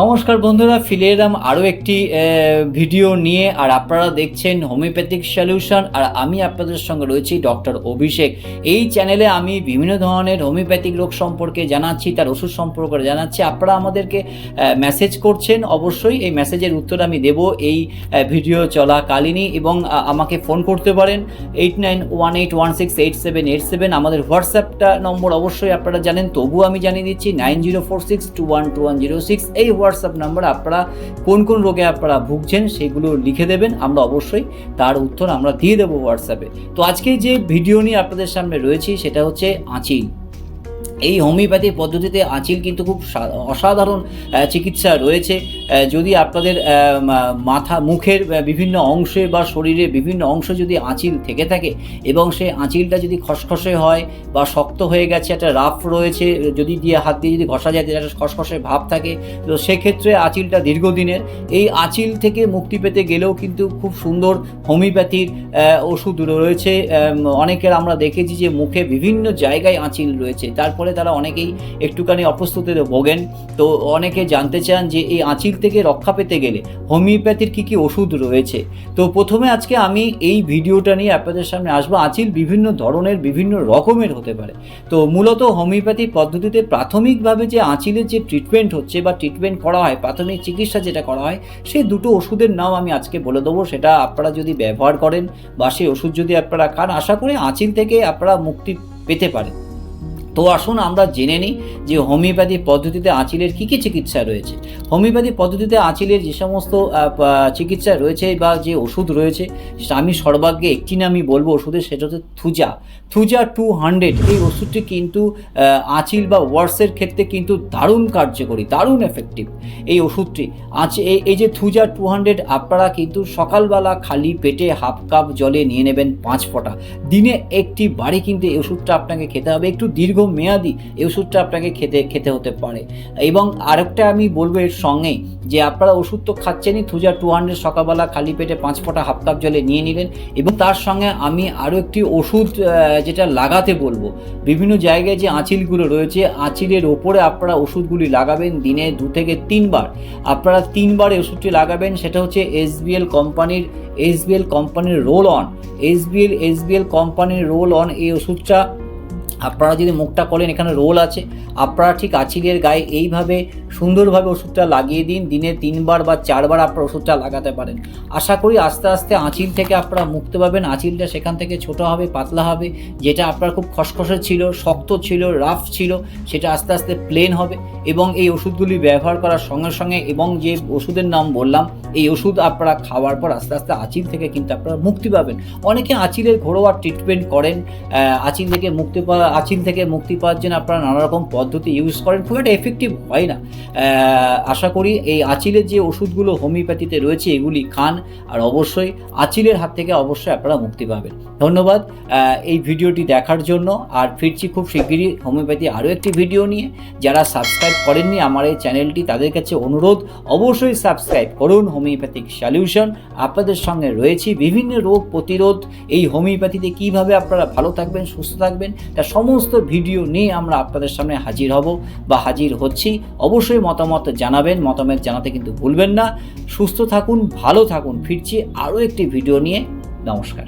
নমস্কার বন্ধুরা, ফিরে এলাম আরও একটি ভিডিও নিয়ে। আর আপনারা দেখছেন হোমিওপ্যাথিক সলিউশন, আর আমি আপনাদের সঙ্গে রয়েছি ডক্টর অভিষেক। এই চ্যানেলে আমি বিভিন্ন ধরনের হোমিওপ্যাথিক রোগ সম্পর্কে জানাচ্ছি, তার ওষুধ সম্পর্কে জানাচ্ছি। আপনারা আমাদেরকে মেসেজ করছেন, অবশ্যই এই মেসেজের উত্তর আমি দেব এই ভিডিও চলাকালীনই, এবং আমাকে ফোন করতে পারেন 8918168787। আমাদের হোয়াটসঅ্যাপটা নম্বর অবশ্যই আপনারা জানেন, তবুও আমি জানিয়ে দিচ্ছি 9046212106। এই হোয়াটসঅ্যাপ নাম্বার আপনারা কোন কোন রোগে আপনারা ভুগছেন সেগুলো লিখে দেবেন, আমরা অবশ্যই তার উত্তর আমরা দিয়ে দেবো হোয়াটসঅ্যাপে। তো আজকে যে ভিডিও নিয়ে আপনাদের সামনে রয়েছি সেটা হচ্ছে আঁচিল। এই হোমিওপ্যাথি পদ্ধতিতে আঁচিল কিন্তু খুব অসাধারণ চিকিৎসা রয়েছে। যদি আপনাদের মুখের বিভিন্ন অংশে বা শরীরের বিভিন্ন অংশ যদি আঁচিল থেকে থাকে এবং সেই আঁচিলটা যদি খসখসে হয় বা শক্ত হয়ে গেছে, একটা রাফ রয়েছে, যদি হাত দিয়ে যদি ঘষা যায় একটা খসখসে ভাব থাকে, তো সেক্ষেত্রে আঁচিলটা দীর্ঘদিনের। এই আঁচিল থেকে মুক্তি পেতে গেলেও কিন্তু খুব সুন্দর হোমিওপ্যাথির ওষুধ রয়েছে। অনেকের আমরা দেখেছি যে মুখে বিভিন্ন জায়গায় আঁচিল রয়েছে, তারপরে তারা অনেকেই একটুখানি অপ্রস্তুতিতে ভোগেন। তো অনেকে জানতে চান যে এই আঁচিল থেকে রক্ষা পেতে গেলে হোমিওপ্যাথির কী কী ওষুধ রয়েছে। তো প্রথমে আজকে আমি এই ভিডিওটা নিয়ে আপনাদের সামনে আসবো। আঁচিল বিভিন্ন ধরনের বিভিন্ন রকমের হতে পারে। তো মূলত হোমিওপ্যাথি পদ্ধতিতে প্রাথমিকভাবে যে আঁচিলের যে ট্রিটমেন্ট হচ্ছে বা ট্রিটমেন্ট করা হয়, প্রাথমিক চিকিৎসা যেটা করা হয়, সেই দুটো ওষুধের নাম আমি আজকে বলে দেবো। সেটা আপনারা যদি ব্যবহার করেন বা সেই ওষুধ যদি আপনারা খান, আশা করি আঁচিল থেকে আপনারা মুক্তি পেতে পারেন। তো আসুন আমরা জেনে নিই যে হোমিওপ্যাথি পদ্ধতিতে আঁচিলের কী কী চিকিৎসা রয়েছে। হোমিওপ্যাথি পদ্ধতিতে আঁচিলের যে সমস্ত চিকিৎসা রয়েছে বা যে ওষুধ রয়েছে, আমি সর্বাগ্যে একটি নামই বলবো ওষুধের, সেটা হচ্ছে থুজা 200। এই ওষুধটি কিন্তু আঁচিল বা ওয়ার্সের ক্ষেত্রে কিন্তু দারুণ কার্যকরী, দারুণ এফেক্টিভ এই ওষুধটি। এই যে থুজা 200 আপনারা কিন্তু সকালবেলা খালি পেটে হাফ কাপ জলে নিয়ে নেবেন 5 ফোঁটা, দিনে একটি বারে কিন্তু এই ওষুধটা আপনাকে খেতে হবে। একটু দীর্ঘ মেয়াদি এই ওষুধটা আপনাকে খেতে হতে পারে। এবং আরেকটা আমি বলবো এর সঙ্গেই, যে আপনারা ওষুধ তো খাচ্ছেনই, থুজা 200 সকালবেলা খালি পেটে 5 ফোঁটা হাফ কাপ জলে নিয়ে নিলেন, এবং তার সঙ্গে আমি আরও একটি ওষুধ যেটা লাগাতে বলবো। বিভিন্ন জায়গায় যে আঁচিলগুলো রয়েছে, আঁচিলের ওপরে আপনারা ওষুধগুলি লাগাবেন দিনে 2 থেকে 3 বার। আপনারা 3 বার এই ওষুধটি লাগাবেন। সেটা হচ্ছে এসবিএল কোম্পানির রোল অন। এসবিএল কোম্পানির রোল অন এই ওষুধটা আপনারা যদি মুখটা করেন, এখানে রোল আছে, আপনারা ঠিক আঁচিলের গায়ে এইভাবে সুন্দরভাবে ওষুধটা লাগিয়ে দিন। দিনে 3 বার বা 4 বার আপনারা ওষুধটা লাগাতে পারেন। আশা করি আস্তে আস্তে আঁচিল থেকে আপনারা মুক্তি পাবেন। আঁচিলটা সেখান থেকে ছোট হবে, পাতলা হবে। যেটা আপনার খুব খসখসে ছিল, শক্ত ছিল, রাফ ছিল, সেটা আস্তে আস্তে প্লেন হবে। এবং এই ওষুধগুলি ব্যবহার করার সঙ্গে সঙ্গে, এবং যে ওষুধের নাম বললাম, এই ওষুধ আপনারা খাওয়ার পর আস্তে আস্তে আঁচিল থেকে কিন্তু আপনারা মুক্তি পাবেন। অনেকে আঁচিলের ঘরোয়া ট্রিটমেন্ট করেন, আঁচিল থেকে মুক্তি পাওয়ার জন্য আপনারা নানা রকম পদ্ধতি ইউজ করেন, খুব একটা এফেক্টিভ হয় না। আশা করি এই আঁচিলের যে ওষুধগুলো হোমিওপ্যাথিতে রয়েছে এগুলি খান, আর অবশ্যই আঁচিলের হাত থেকে অবশ্যই আপনারা মুক্তি পাবেন। ধন্যবাদ এই ভিডিওটি দেখার জন্য। আর ফিরছি খুব শিগগিরই হোমিওপ্যাথি আরও একটি ভিডিও নিয়ে। যারা সাবস্ক্রাইব করেননি আমার এই চ্যানেলটি, তাদের কাছে অনুরোধ, অবশ্যই সাবস্ক্রাইব করুন হোমিওপ্যাথিক সলিউশন। আপনাদের সঙ্গে রয়েছি বিভিন্ন রোগ প্রতিরোধ, এই হোমিওপ্যাথিতে কীভাবে আপনারা ভালো থাকবেন, সুস্থ থাকবেন, তার সমস্ত ভিডিও নিয়ে আমরা আপনাদের সামনে হাজির হব বা হাজির হচ্ছি। অবশ্যই মতামত জানাবেন, মতামত জানাতে কিন্তু ভুলবেন না। সুস্থ থাকুন, ভালো থাকুন। ফিরছি আরও একটি ভিডিও নিয়ে। নমস্কার।